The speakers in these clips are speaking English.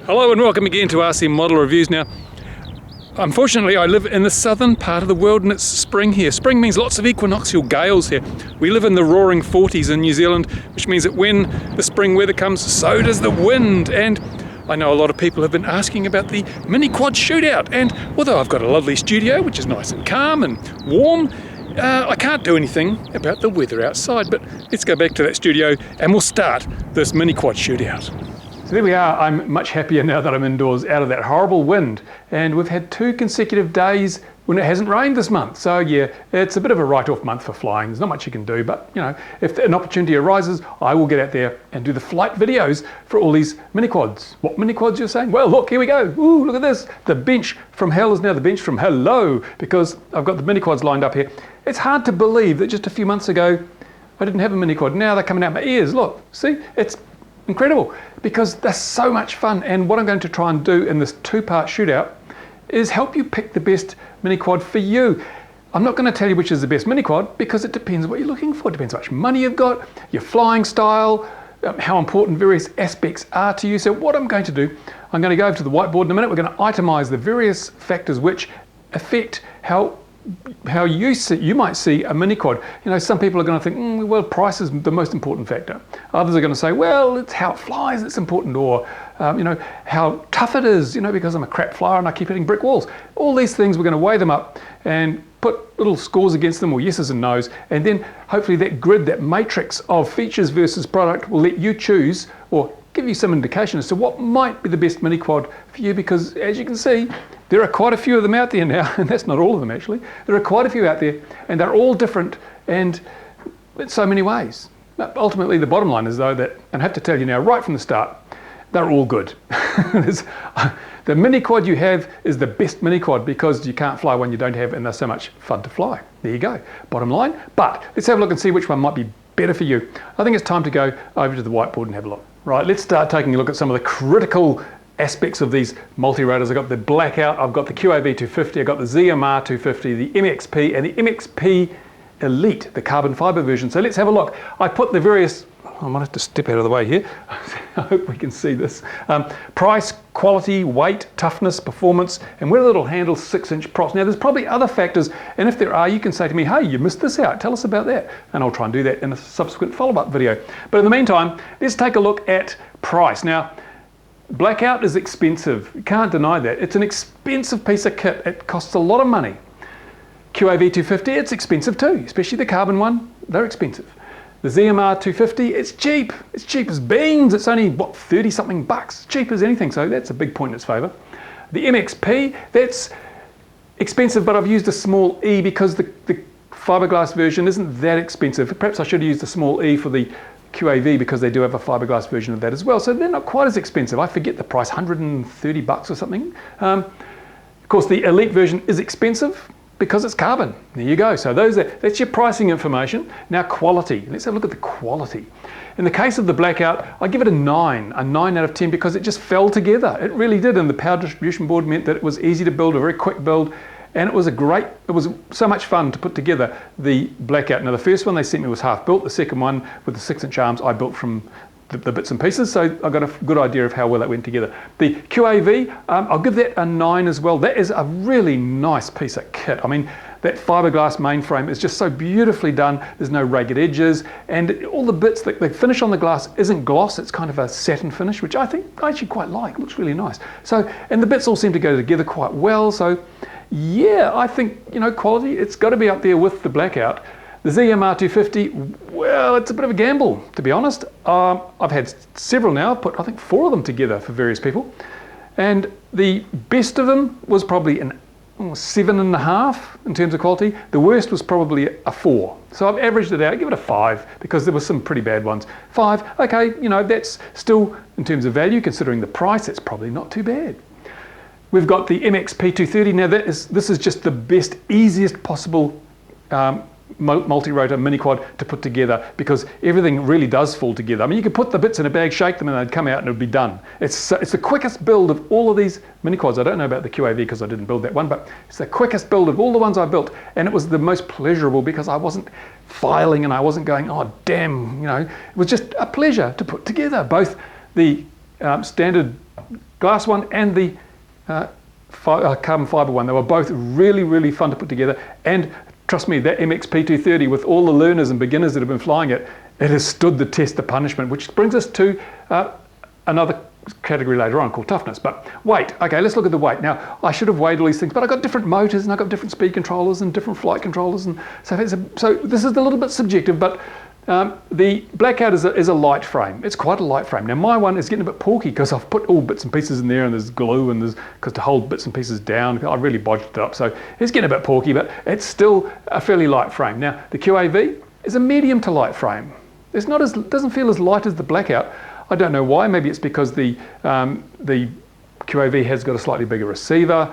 Hello and welcome again to RC Model Reviews. Now, unfortunately I live in the southern part of the world and it's spring here. Spring means lots of equinoctial gales here. We live in the roaring 40s in New Zealand, which means that when the spring weather comes, so does the wind. And I know a lot of people have been asking about the mini quad shootout, and although I've got a lovely studio which is nice and calm and warm, I can't do anything about the weather outside. But let's go back to that studio and we'll start this mini quad shootout. So there we are. I'm much happier now that I'm indoors out of that horrible wind, and we've had 2 consecutive days when it hasn't rained this month. So yeah, it's a bit of a write-off month for flying. There's not much you can do, but you know, if an opportunity arises, I will get out there and do the flight videos for all these mini quads. What mini quads you're saying? Well, look, here we go. Ooh, look at this. The bench from hell is now the bench from hello, because I've got the mini quads lined up here. It's hard to believe that just a few months ago I didn't have a mini quad. Now they're coming out my ears. Look, see, it's incredible because they're so much fun. And what I'm going to try and do in this 2-part shootout is help you pick the best mini quad for you. I'm not going to tell you which is the best mini quad because it depends what you're looking for. It depends how much money you've got, your flying style, how important various aspects are to you. So what I'm going to do, I'm going to go over to the whiteboard in a minute. We're going to itemize the various factors which affect how you might see a mini quad. You know, some people are going to think, well, price is the most important factor. Others are going to say, well, it's how it flies that's important, or you know, how tough it is, you know, because I'm a crap flyer and I keep hitting brick walls. All these things, we're going to weigh them up and put little scores against them, or yeses and nos, and then hopefully that grid, that matrix of features versus product will let you choose or give you some indication as to what might be the best mini quad for you, because as you can see, there are quite a few of them out there now, and that's not all of them actually. There are quite a few out there, and they're all different and in so many ways. But ultimately, the bottom line is though that, and I have to tell you now right from the start, they're all good. The mini quad you have is the best mini quad because you can't fly one you don't have, and they're so much fun to fly. There you go, bottom line. But let's have a look and see which one might be better for you. I think it's time to go over to the whiteboard and have a look. Right, let's start taking a look at some of the critical aspects of these multi-rotors. I've got the Blackout, I've got the QAV250, I've got the ZMR250, the MXP, and the MXP Elite, the carbon fiber version. So let's have a look. I put the various, I might have to step out of the way here. I hope we can see this. Price, quality, weight, toughness, performance, and whether it'll handle 6-inch props. Now there's probably other factors, and if there are, you can say to me, hey, you missed this out, tell us about that. And I'll try and do that in a subsequent follow-up video. But in the meantime, let's take a look at price. Now, Blackout is expensive, you can't deny that. It's an expensive piece of kit, it costs a lot of money. QAV250, it's expensive too, especially the carbon one, they're expensive. The ZMR250, it's cheap as beans. It's only, what, 30 something bucks, cheap as anything, so that's a big point in its favour. The MXP, that's expensive, but I've used a small E because the fiberglass version isn't that expensive. Perhaps I should have used a small E for the QAV because they do have a fiberglass version of that as well, so they're not quite as expensive. I forget the price, 130 bucks or something. Of course, the Elite version is expensive because it's carbon. There you go. So that's your pricing information. Now quality. Let's have a look at the quality. In the case of the Blackout, I give it a 9 out of 10 because it just fell together. It really did, and the power distribution board meant that it was easy to build, a very quick build, and it was so much fun to put together the Blackout. Now the first one they sent me was half built. The second one with the 6-inch arms I built from the bits and pieces, so I got a good idea of how well that went together. The QAV, I'll give that a 9 as well. That is a really nice piece of kit. I mean, that fiberglass mainframe is just so beautifully done. There's no ragged edges, and all the bits, the finish on the glass isn't gloss, it's kind of a satin finish, which I actually quite like. It looks really nice. So, and the bits all seem to go together quite well. So yeah, I think, you know, quality, it's got to be up there with the Blackout. The ZMR250, well, it's a bit of a gamble, to be honest. I've had several now. I've put, I think, 4 of them together for various people. And the best of them was probably an 7.5 in terms of quality. The worst was probably a 4. So I've averaged it out, give it a 5, because there were some pretty bad ones. 5, okay, you know, that's still, in terms of value, considering the price, it's probably not too bad. We've got the MXP230. Now this is just the best, easiest possible multi-rotor mini quad to put together, because everything really does fall together. I mean, you could put the bits in a bag, shake them, and they'd come out and it would be done. It's the quickest build of all of these mini quads. I don't know about the QAV because I didn't build that one, but it's the quickest build of all the ones I built, and it was the most pleasurable because I wasn't filing and I wasn't going, oh damn, you know, it was just a pleasure to put together. Both the standard glass one and the carbon fiber one. They were both really, really fun to put together. And trust me, that MXP230, with all the learners and beginners that have been flying it, it has stood the test of punishment, which brings us to another category later on called toughness. But weight, okay, let's look at the weight. Now, I should have weighed all these things, but I got different motors and I got different speed controllers and different flight controllers, and so this is a little bit subjective. But the Blackout is a light frame. It's quite a light frame. Now, my one is getting a bit porky because I've put all bits and pieces in there, and there's glue, and there's because to hold bits and pieces down, I really bodged it up. So it's getting a bit porky, but it's still a fairly light frame. Now, the QAV is a medium to light frame. It's not doesn't feel as light as the Blackout. I don't know why. Maybe it's because the QAV has got a slightly bigger receiver.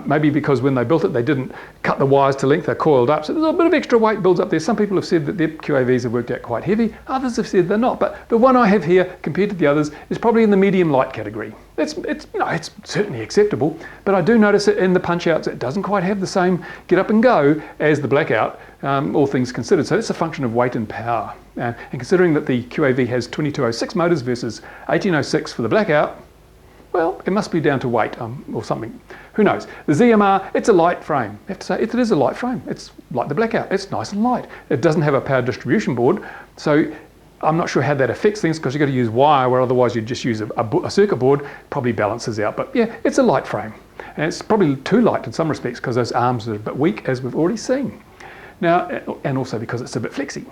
Maybe because when they built it, they didn't cut the wires to length, they're coiled up. So there's a bit of extra weight builds up there. Some people have said that their QAVs have worked out quite heavy. Others have said they're not. But the one I have here, compared to the others, is probably in the medium light category. It's certainly acceptable, but I do notice it in the punch outs. It doesn't quite have the same get up and go as the Blackout, all things considered. So it's a function of weight and power. And considering that the QAV has 2206 motors versus 1806 for the Blackout, well, it must be down to weight or something. Who knows? The ZMR, it's a light frame. I have to say, it is a light frame. It's like the Blackout. It's nice and light. It doesn't have a power distribution board, so I'm not sure how that affects things, because you've got to use wire where otherwise you'd just use a circuit board. Probably balances out. But yeah, it's a light frame. And it's probably too light in some respects because those arms are a bit weak, as we've already seen. Now, and also because it's a bit flexy.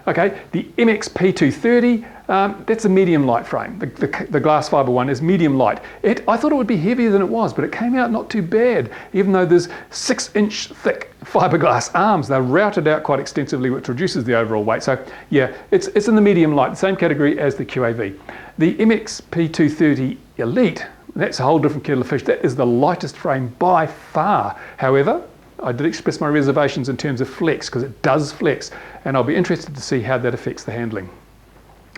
Okay, the MXP230, that's a medium light frame. The glass fiber one is medium light. I thought it would be heavier than it was, but it came out not too bad, even though there's 6-inch thick fiberglass arms. They're routed out quite extensively, which reduces the overall weight. So yeah, it's in the medium light, the same category as the QAV. The MXP230 Elite, that's a whole different kettle of fish. That is the lightest frame by far. However, I did express my reservations in terms of flex, because it does flex, and I'll be interested to see how that affects the handling.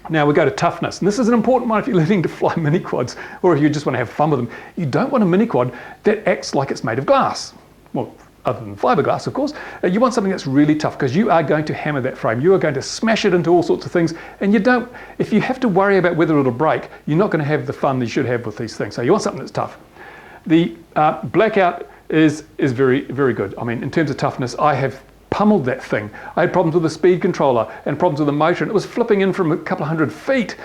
Now we go to toughness, and this is an important one if you're learning to fly mini quads, or if you just want to have fun with them. You don't want a mini quad that acts like it's made of glass. Well, other than fiberglass, of course. You want something that's really tough, because you are going to hammer that frame. You are going to smash it into all sorts of things, and if you have to worry about whether it'll break, you're not going to have the fun that you should have with these things. So you want something that's tough. The Blackout is very, very good. I mean, in terms of toughness, I have pummeled that thing. I had problems with the speed controller and problems with the motor, and it was flipping in from a couple of 100 feet.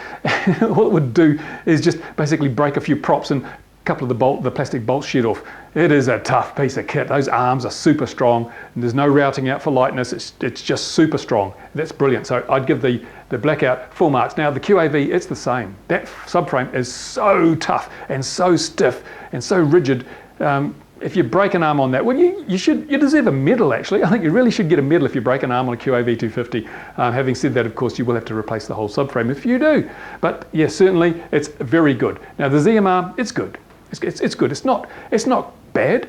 All it would do is just basically break a few props and a couple of the plastic bolts shed off. It is a tough piece of kit. Those arms are super strong, and there's no routing out for lightness. It's just super strong. That's brilliant. So I'd give the Blackout full marks. Now the QAV, it's the same. That subframe is so tough and so stiff and so rigid. If you break an arm on that, well, you deserve a medal, actually. I think you really should get a medal if you break an arm on a QAV 250. Having said that, of course, you will have to replace the whole subframe if you do. But yeah, certainly it's very good. Now the ZMR, it's good. It's good. It's not bad,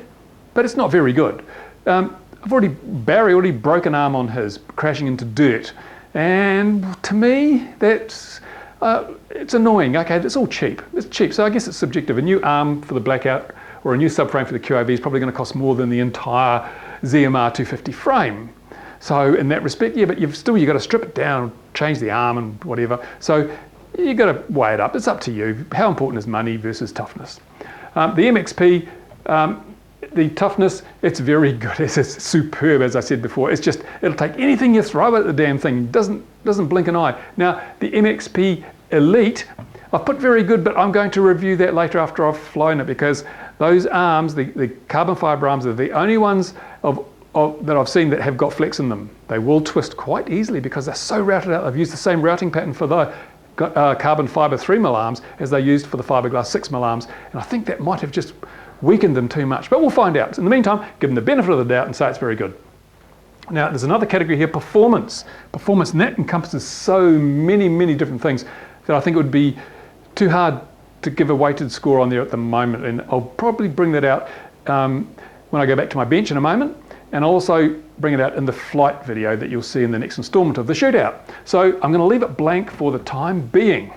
but it's not very good. Barry already broke an arm on his, crashing into dirt. And to me, it's annoying. Okay, it's all cheap. It's cheap, so I guess it's subjective. A new arm for the Blackout or a new subframe for the QAV is probably going to cost more than the entire ZMR 250 frame. So in that respect, yeah, but you've got to strip it down, change the arm and whatever. So you've got to weigh it up. It's up to you. How important is money versus toughness? The MXP, the toughness, it's very good. It's superb, as I said before. It'll take anything you throw at the damn thing. Doesn't blink an eye. Now, the MXP Elite, I've put very good, but I'm going to review that later after I've flown it, because those arms, the carbon fiber arms, are the only ones that I've seen that have got flex in them. They will twist quite easily because they're so routed out. I've used the same routing pattern for the carbon fiber 3mm arms as they used for the fiberglass 6mm arms, and I think that might have just weakened them too much, but we'll find out. In the meantime, give them the benefit of the doubt and say it's very good. Now, there's another category here, performance. Performance, and that encompasses so many different things that I think it would be too hard to give a weighted score on there at the moment, and I'll probably bring that out when I go back to my bench in a moment, and I'll also bring it out in the flight video that you'll see in the next installment of the shootout. So I'm going to leave it blank for the time being.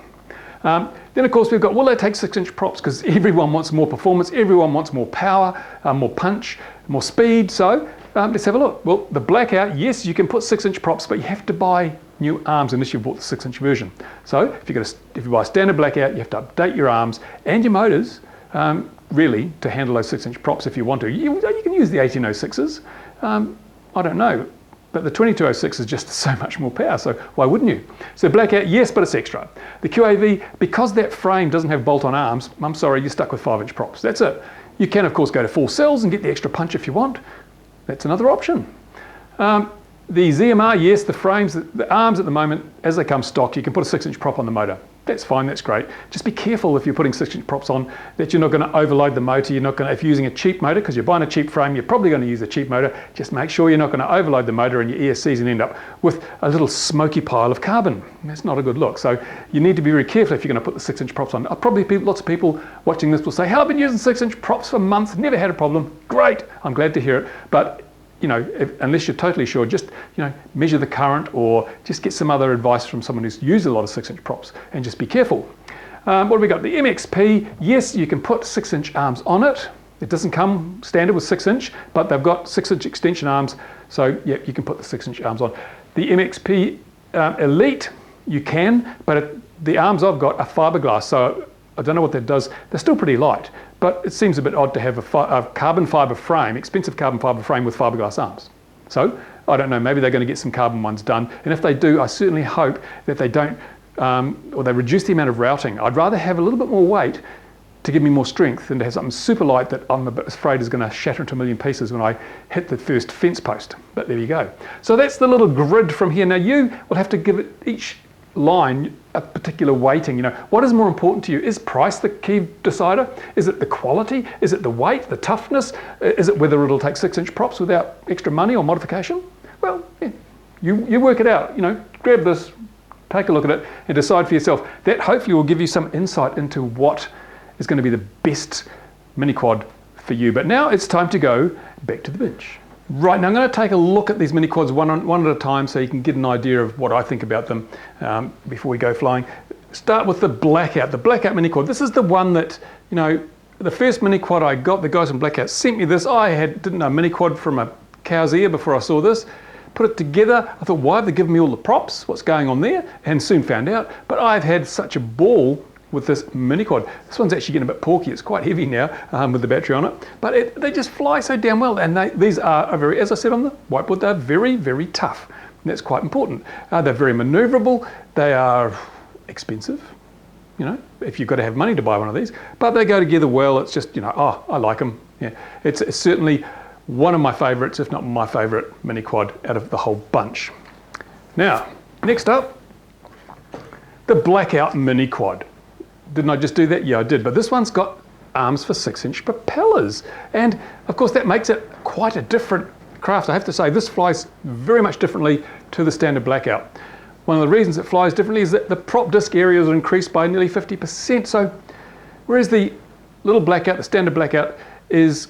Then of course we've got, will they take 6-inch props? Because everyone wants more performance, everyone wants more power, more punch, more speed. So let's have a look. Well, the Blackout, yes, you can put 6-inch props, but you have to buy new arms unless you've bought the 6-inch version. So if you buy a standard Blackout, you have to update your arms and your motors really, to handle those 6-inch props if you want to. You can use the 1806s. I don't know, but the 2206 is just so much more power, so why wouldn't you? So Blackout, yes, but it's extra. The QAV, because that frame doesn't have bolt-on arms, I'm sorry, you're stuck with 5-inch props. That's it. You can, of course, go to 4 cells and get the extra punch if you want. That's another option. The ZMR, yes, the frames, the arms at the moment, as they come stock, you can put a 6-inch prop on the motor. That's fine, that's great. Just be careful if you're putting 6-inch props on that you're not going to overload the motor. You're not going to, if you're using a cheap motor, because you're buying a cheap frame, you're probably going to use a cheap motor. Just make sure you're not going to overload the motor and your ESCs and end up with a little smoky pile of carbon. That's not a good look. So you need to be very careful if you're going to put the 6-inch props on. Lots of people watching this will say, "Hey, I've been using 6-inch props for months, never had a problem." Great, I'm glad to hear it. But unless you're totally sure, just measure the current or just get some other advice from someone who's used a lot of 6-inch props and just be careful. What have we got? The MXP, yes, you can put 6-inch arms on it. It doesn't come standard with 6-inch, but they've got 6-inch extension arms, so yeah, you can put the 6-inch arms on. The MXP Elite, you can, but the arms I've got are fiberglass, so I don't know what that does. They're still pretty light, but it seems a bit odd to have a carbon fiber frame, expensive carbon fiber frame with fiberglass arms. So I don't know, maybe they're going to get some carbon ones done. And if they do, I certainly hope that they don't, or they reduce the amount of routing. I'd rather have a little bit more weight to give me more strength than to have something super light that I'm a bit afraid is going to shatter into a million pieces when I hit the first fence post. But there you go. So that's the little grid from here. Now you will have to give it each line a particular weighting. What is more important to you? Is price the key decider? Is it the quality? Is it the weight, the toughness? Is it whether it'll take 6-inch props without extra money or modification? Well, yeah, you work it out. Grab this, take a look at it and decide for yourself. That hopefully will give you some insight into what is going to be the best mini quad for you. But now it's time to go back to the bench. Right, now I'm going to take a look at these mini quads one at a time so you can get an idea of what I think about them before we go flying. Start with the Blackout Mini Quad. This is the one that, the first mini quad I got, the guys from Blackout sent me this. I didn't know mini quad from a cow's ear before I saw this. Put it together, I thought, why have they given me all the props? What's going on there? And soon found out. But I've had such a ball with this mini quad. This one's actually getting a bit porky. It's quite heavy now with the battery on it, but they just fly so damn well. And these are very, as I said on the whiteboard, they're very, very tough. And that's quite important. They're very maneuverable. They are expensive, if you've got to have money to buy one of these, but they go together well. It's just, oh, I like them. Yeah, it's certainly one of my favorites, if not my favorite mini quad out of the whole bunch. Now, next up, the Blackout Mini Quad. Didn't I just do that? Yeah, I did. But this one's got arms for 6-inch propellers. And of course, that makes it quite a different craft. I have to say, this flies very much differently to the standard Blackout. One of the reasons it flies differently is that the prop disc areas are increased by nearly 50%. So whereas the little Blackout, the standard Blackout, is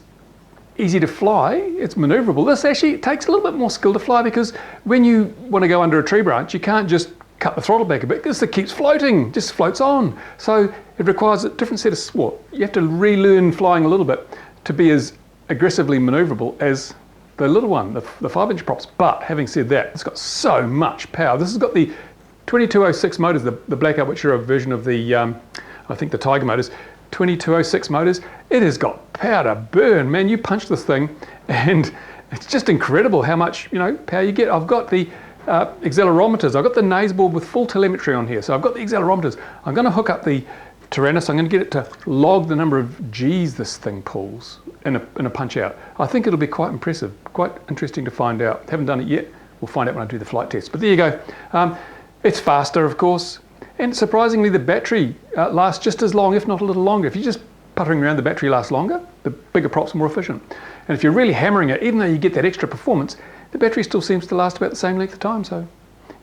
easy to fly, it's maneuverable. This actually takes a little bit more skill to fly, because when you want to go under a tree branch, you can't just cut the throttle back a bit because it keeps floating, just floats on. So it requires a different set of sport. You have to relearn flying a little bit to be as aggressively maneuverable as the little one, the 5-inch props. But having said that, it's got so much power. This has got the 2206 motors, the Blackout, which are a version of the, I think the Tiger motors, 2206 motors. It has got power to burn, man. You punch this thing and it's just incredible how much power you get. I've got the accelerometers. I've got the nose board with full telemetry on here. So I've got the accelerometers. I'm going to hook up the Tyrannus. I'm going to get it to log the number of G's this thing pulls in a punch out. I think it'll be quite impressive, quite interesting to find out. Haven't done it yet. We'll find out when I do the flight test. But there you go. It's faster, of course. And surprisingly, the battery lasts just as long, if not a little longer. If you're just puttering around, the battery lasts longer. The bigger props are more efficient. And if you're really hammering it, even though you get that extra performance, the battery still seems to last about the same length of time. So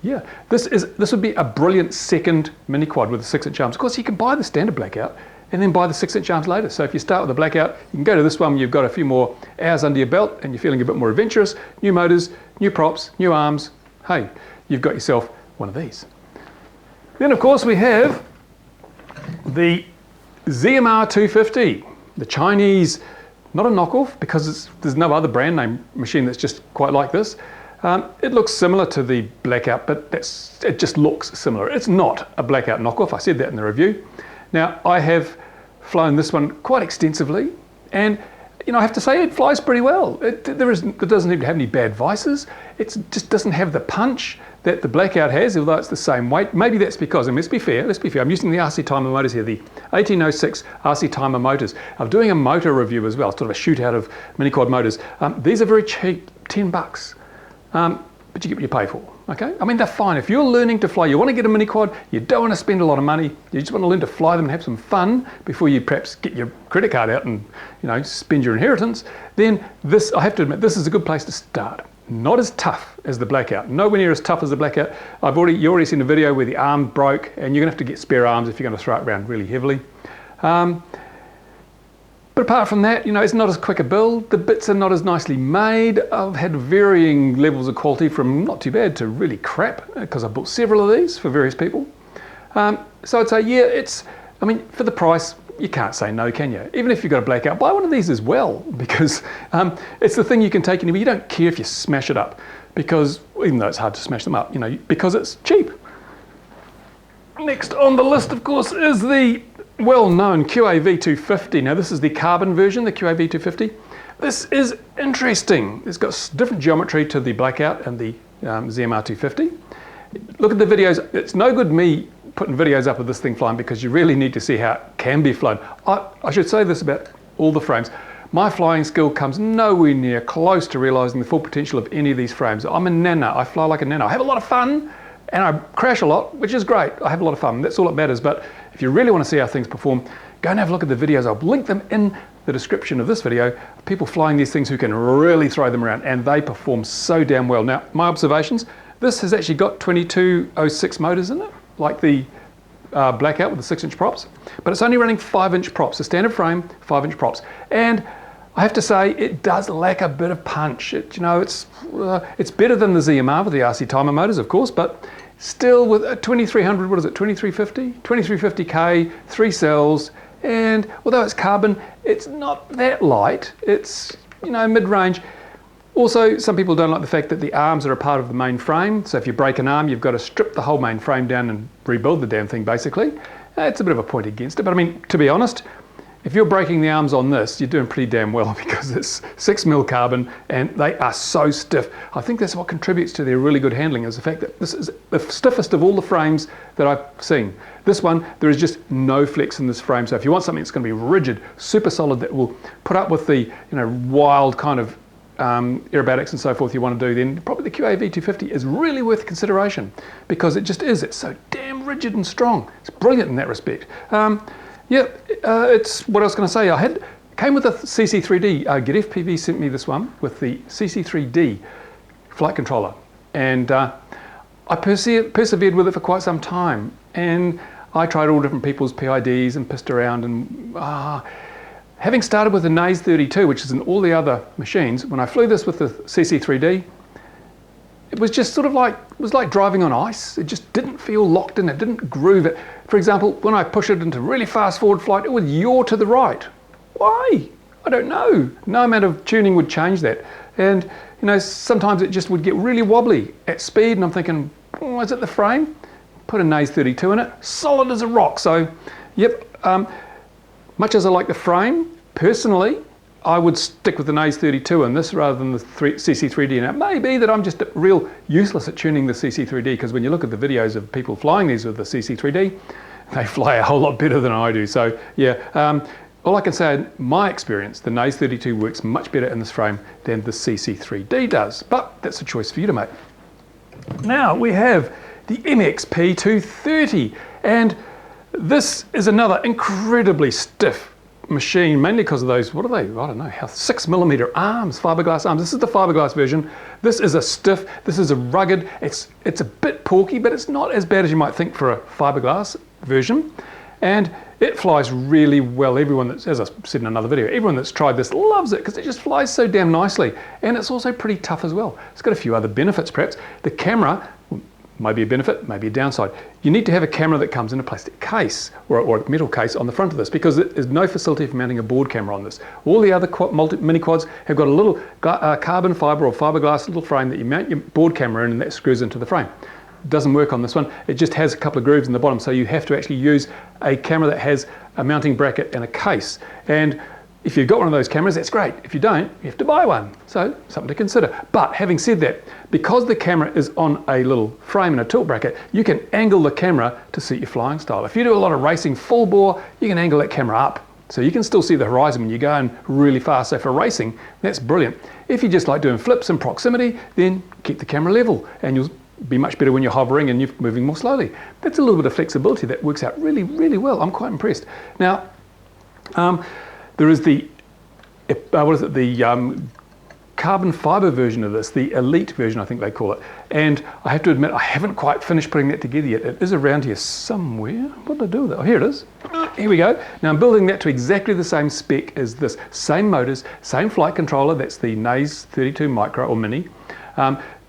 yeah, this would be a brilliant second mini quad with the 6-inch arms. Of course, you can buy the standard Blackout and then buy the 6-inch arms later. So if you start with the Blackout, you can go to this one, you've got a few more hours under your belt and you're feeling a bit more adventurous, new motors, new props, new arms. Hey, you've got yourself one of these. Then of course we have the ZMR 250, the Chinese, not a knockoff, because there's no other brand name machine that's just quite like this. It looks similar to the Blackout, but it just looks similar. It's not a Blackout knockoff. I said that in the review. Now, I have flown this one quite extensively, and you know, I have to say it flies pretty well. It doesn't even have any bad vices. It just doesn't have the punch that the Blackout has, although it's the same weight. Maybe that's because, and let's be fair, I'm using the RC Timer motors here, the 1806 RC Timer motors. I'm doing a motor review as well, sort of a shootout of mini quad motors. These are very cheap, $10. But you get what you pay for, okay? I mean, they're fine. If you're learning to fly, you want to get a mini quad, you don't want to spend a lot of money, you just want to learn to fly them and have some fun before you perhaps get your credit card out and, you know, spend your inheritance, then this, I have to admit, this is a good place to start. Not as tough as the Blackout, nowhere near as tough as the Blackout. You've already seen a video where the arm broke, and you're gonna have to get spare arms if you're gonna throw it around really heavily. But apart from that, you know, it's not as quick a build, the bits are not as nicely made. I've had varying levels of quality from not too bad to really crap, because I bought several of these for various people. So I'd say, yeah, I mean, for the price, you can't say no, can you? Even if you've got a Blackout, buy one of these as well, because it's the thing you can take anywhere. You don't care if you smash it up, because even though it's hard to smash them up, you know, because it's cheap. Next on the list, of course, is the well-known QAV250. Now, this is the carbon version, the QAV250. This is interesting. It's got different geometry to the Blackout and the ZMR250. Look at the videos. It's no good me putting videos up of this thing flying, because you really need to see how it can be flown. I should say this about all the frames. My flying skill comes nowhere near close to realizing the full potential of any of these frames. I'm a nana. I fly like a nana. I have a lot of fun, and I crash a lot, which is great. I have a lot of fun. That's all that matters. But if you really want to see how things perform, go and have a look at the videos. I'll link them in the description of this video. People flying these things who can really throw them around, and they perform so damn well. Now, my observations, this has actually got 2206 motors in it, like the Blackout with the 6-inch props, but it's only running 5-inch props, a standard frame, 5-inch props. And I have to say, it does lack a bit of punch. You know, it's better than the ZMR with the RC Timer motors, of course, but still with a 2300, what is it, 2350? 2350K, 3 cells, and although it's carbon, it's not that light. It's, you know, mid-range. Also, some people don't like the fact that the arms are a part of the main frame, so if you break an arm, you've got to strip the whole main frame down and rebuild the damn thing, basically. It's a bit of a point against it, but I mean, to be honest, if you're breaking the arms on this, you're doing pretty damn well, because it's 6mm carbon and they are so stiff. I think that's what contributes to their really good handling, is the fact that this is the stiffest of all the frames that I've seen. This one, there is just no flex in this frame. So if you want something that's going to be rigid, super solid, that will put up with the, you know, wild kind of aerobatics and so forth you want to do, then probably the QAV250 is really worth consideration, because it just is. It's so damn rigid and strong. It's brilliant in that respect. It's what I was going to say. Came with a CC3D. Get FPV sent me this one with the CC3D flight controller, and I persevered with it for quite some time, and I tried all different people's PIDs and pissed around, and having started with the Naze 32, which is in all the other machines, when I flew this with the CC3D, it was just sort of like, it was like driving on ice. It just didn't feel locked in, it didn't groove it. For example, when I push it into really fast forward flight, it would yaw to the right. Why? I don't know. No amount of tuning would change that. And you know, sometimes it just would get really wobbly at speed, and I'm thinking, oh, is it the frame? Put a Naze 32 in it, solid as a rock. So, yep. Much as I like the frame, personally, I would stick with the Naze 32 in this rather than the CC3D. And it may be that I'm just real useless at tuning the CC3D, because when you look at the videos of people flying these with the CC3D, they fly a whole lot better than I do. So yeah, all I can say, in my experience, the Naze 32 works much better in this frame than the CC3D does. But that's a choice for you to make. Now we have the MXP230, and this is another incredibly stiff machine, mainly because of those, what are they? I don't know, 6mm arms, fiberglass arms. This is the fiberglass version. This is a stiff, this is a rugged, it's a bit porky, but it's not as bad as you might think for a fiberglass version. And it flies really well. Everyone that's, as I said in another video, everyone that's tried this loves it, because it just flies so damn nicely. And it's also pretty tough as well. It's got a few other benefits perhaps. The camera, maybe a benefit, maybe a downside. You need to have a camera that comes in a plastic case or a metal case on the front of this, because there's no facility for mounting a board camera on this. All the other mini quads have got a little carbon fiber or fiberglass little frame that you mount your board camera in, and that screws into the frame. It doesn't work on this one. It just has a couple of grooves in the bottom, so you have to actually use a camera that has a mounting bracket and a case. And if you've got one of those cameras, that's great. If you don't, you have to buy one. So something to consider. But having said that, because the camera is on a little frame and a tilt bracket, you can angle the camera to suit your flying style. If you do a lot of racing full bore, you can angle that camera up. So you can still see the horizon when you're going really fast. So for racing, that's brilliant. If you just like doing flips in proximity, then keep the camera level and you'll be much better when you're hovering and you're moving more slowly. That's a little bit of flexibility that works out really, really well. I'm quite impressed. Now, there is the, carbon fiber version of this, the Elite version, I think they call it. And I have to admit, I haven't quite finished putting that together yet. It is around here somewhere. What did I do with it? Oh, here it is. Here we go. Now I'm building that to exactly the same spec as this. Same motors, same flight controller. That's the MXP230 Micro or Mini.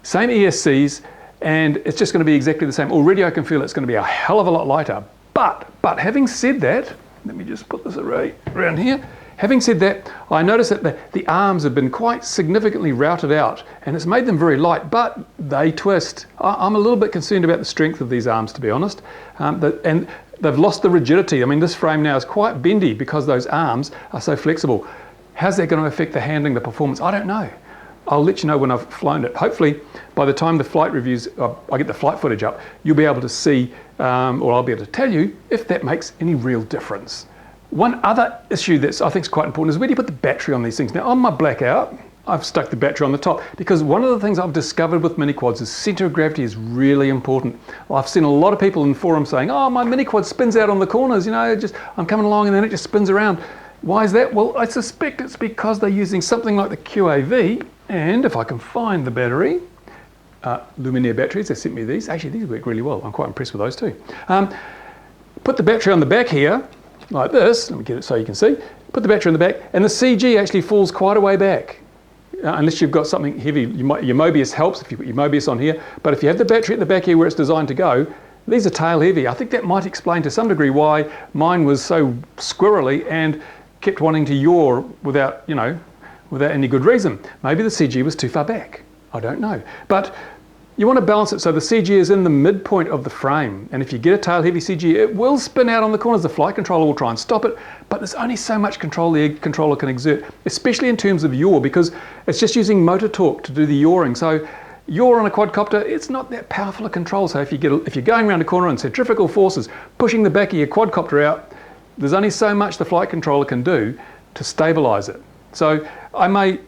Same ESCs, and it's just going to be exactly the same. Already I can feel it's going to be a hell of a lot lighter. But having said that, let me just put this array around here. Having said that, I noticed that the arms have been quite significantly routed out and it's made them very light, but they twist. I'm a little bit concerned about the strength of these arms, to be honest. And they've lost the rigidity. I mean, this frame now is quite bendy because those arms are so flexible. How's that going to affect the handling, the performance? I don't know. I'll let you know when I've flown it. Hopefully, by the time the flight reviews, I get the flight footage up, you'll be able to see, or I'll be able to tell you if that makes any real difference. One other issue that I think is quite important is where do you put the battery on these things? Now on my Blackout, I've stuck the battery on the top because one of the things I've discovered with mini quads is center of gravity is really important. I've seen a lot of people in forums saying, oh, my mini quad spins out on the corners, you know, I'm coming along and then it just spins around. Why is that? Well, I suspect it's because they're using something like the QAV, and if I can find the battery, Luminaire batteries, they sent me these. Actually, these work really well. I'm quite impressed with those too. Put the battery on the back here, like this. Let me get it so you can see. Put the battery on the back, and the CG actually falls quite a way back. Unless you've got something heavy, your Mobius helps if you put your Mobius on here. But if you have the battery at the back here where it's designed to go, these are tail heavy. I think that might explain to some degree why mine was so squirrely and kept wanting to yaw without, you know, without any good reason. Maybe the CG was too far back. I don't know. But you want to balance it so the CG is in the midpoint of the frame. And if you get a tail heavy CG, it will spin out on the corners. The flight controller will try and stop it, but there's only so much control the controller can exert, especially in terms of yaw, because it's just using motor torque to do the yawing. So yaw on a quadcopter, it's not that powerful a control. So if you're going around a corner and centrifugal forces pushing the back of your quadcopter out, there's only so much the flight controller can do to stabilize it. So I may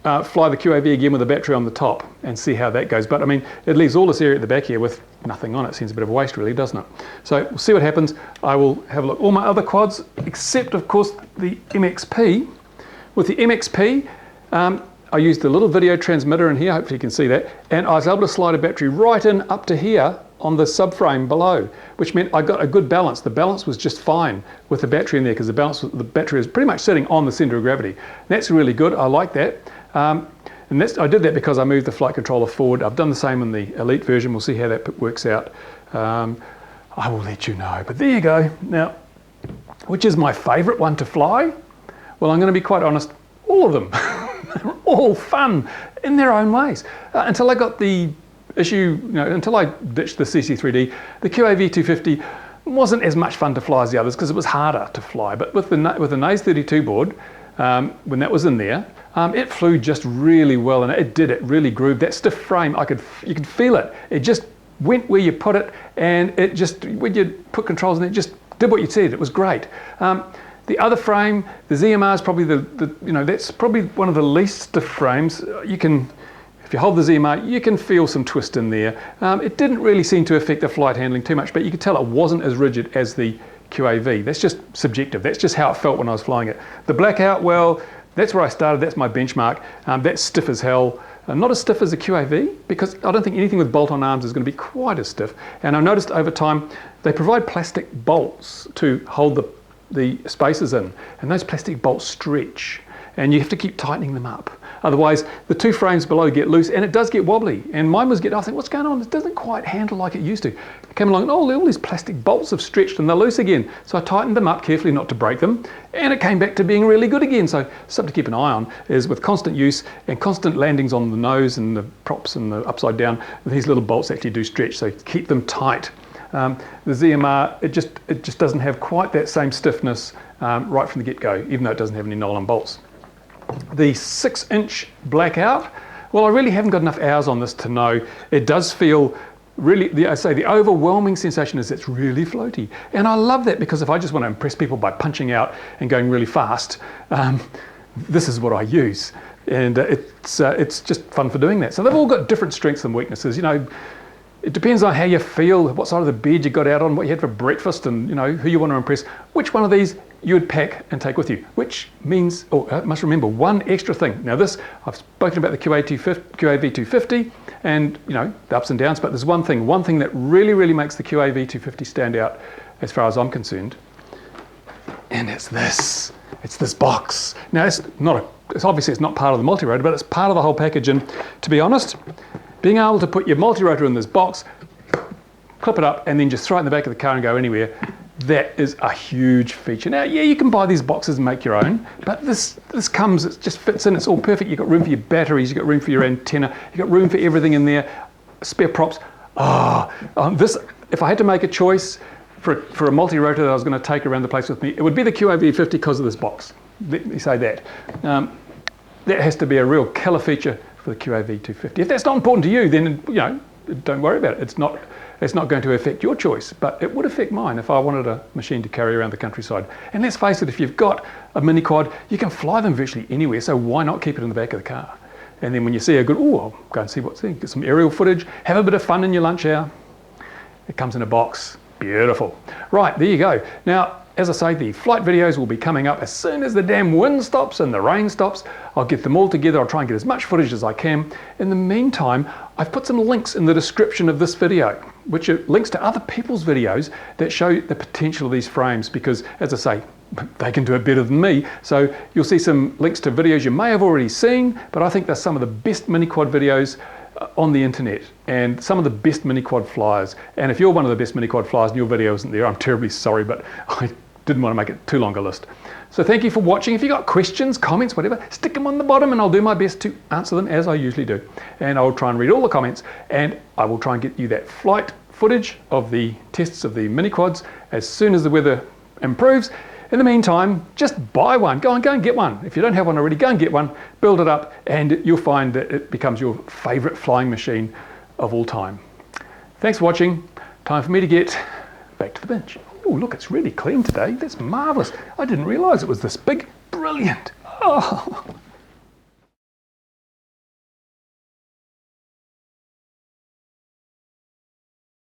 fly the QAV again with a battery on the top and see how that goes. But I mean, it leaves all this area at the back here with nothing on it. Seems a bit of a waste really, doesn't it? So we'll see what happens. I will have a look. All my other quads, except of course the MXP. With the MXP, I used the little video transmitter in here, hopefully you can see that, and I was able to slide a battery right in up to here on the subframe below, which meant I got a good balance. The balance was just fine with the battery in there because the battery is pretty much sitting on the center of gravity. That's really good. I like that. And I did that because I moved the flight controller forward. I've done the same in the Elite version. We'll see how that works out. I will let you know. But there you go. Now, which is my favorite one to fly? Well, I'm going to be quite honest, all of them. They're all fun in their own ways. Until I got the issue, until I ditched the CC3D, the QAV 250 wasn't as much fun to fly as the others because it was harder to fly. But with the MXP230 board, when that was in there, it flew just really well, and it really grooved. That stiff frame, you could feel it. It just went where you put it, and it just, when you put controls in it, just did what you said. It was great. The other frame, the ZMR is probably that's probably one of the least stiff frames. If you hold the ZMR, you can feel some twist in there. It didn't really seem to affect the flight handling too much, but you could tell it wasn't as rigid as the QAV. That's just subjective. That's just how it felt when I was flying it. The Blackout, well, that's where I started. That's my benchmark. That's stiff as hell. Not as stiff as a QAV, because I don't think anything with bolt-on arms is going to be quite as stiff. And I've noticed over time, they provide plastic bolts to hold the spaces in, and those plastic bolts stretch, and you have to keep tightening them up. Otherwise, the two frames below get loose, and it does get wobbly. And mine was I think, what's going on? It doesn't quite handle like it used to. I came along, and all these plastic bolts have stretched and they're loose again. So I tightened them up carefully not to break them, and it came back to being really good again. So something to keep an eye on is with constant use and constant landings on the nose and the props and the upside down, these little bolts actually do stretch, so keep them tight. The ZMR, it just doesn't have quite that same stiffness right from the get-go, even though it doesn't have any nylon bolts. The 6-inch Blackout, well, I really haven't got enough hours on this to know. It does feel really, I say the overwhelming sensation is it's really floaty. And I love that, because if I just want to impress people by punching out and going really fast, this is what I use. And it's just fun for doing that. So they've all got different strengths and weaknesses. You know, it depends on how you feel, what side of the bed you got out on, what you had for breakfast, and you know who you want to impress. Which one of these you would pack and take with you? Which means, oh, I must remember one extra thing. Now this, I've spoken about the QAV250 and you know the ups and downs, but there's one thing that really makes the QAV250 stand out as far as I'm concerned, and it's this. It's this box. Now it's obviously it's not part of the multi-rotor, but it's part of the whole package. And to be honest, being able to put your multi-rotor in this box, clip it up, and then just throw it in the back of the car and go anywhere, that is a huge feature. Now, yeah, you can buy these boxes and make your own, but this comes, it just fits in, it's all perfect. You've got room for your batteries, you've got room for your antenna, you've got room for everything in there, spare props. This, if I had to make a choice for a multi-rotor that I was going to take around the place with me, it would be the QAV50 because of this box. Let me say that. That has to be a real killer feature for the QAV250. If that's not important to you, then you know, don't worry about it. It's not going to affect your choice, but it would affect mine if I wanted a machine to carry around the countryside. And let's face it, if you've got a mini quad, you can fly them virtually anywhere, so why not keep it in the back of the car? And then when you see a good, I'll go and see what's there, get some aerial footage, have a bit of fun in your lunch hour. It comes in a box. Beautiful. Right, there you go. Now, as I say, the flight videos will be coming up as soon as the damn wind stops and the rain stops. I'll get them all together. I'll try and get as much footage as I can. In the meantime, I've put some links in the description of this video, which are links to other people's videos that show the potential of these frames, because, as I say, they can do it better than me. So you'll see some links to videos you may have already seen, but I think they're some of the best mini quad videos on the internet, and some of the best mini quad flyers. And if you're one of the best mini quad flyers and your video isn't there, I'm terribly sorry, but I didn't want to make it too long a list. So thank you for watching. If you've got questions, comments, whatever, stick them on the bottom and I'll do my best to answer them as I usually do. And I'll try and read all the comments, and I will try and get you that flight footage of the tests of the mini quads as soon as the weather improves. In the meantime, just buy one. Go and get one. If you don't have one already, go and get one, build it up, and you'll find that it becomes your favorite flying machine of all time. Thanks for watching. Time for me to get back to the bench. Oh, look, it's really clean today. That's marvelous. I didn't realize it was this big. Brilliant. Oh.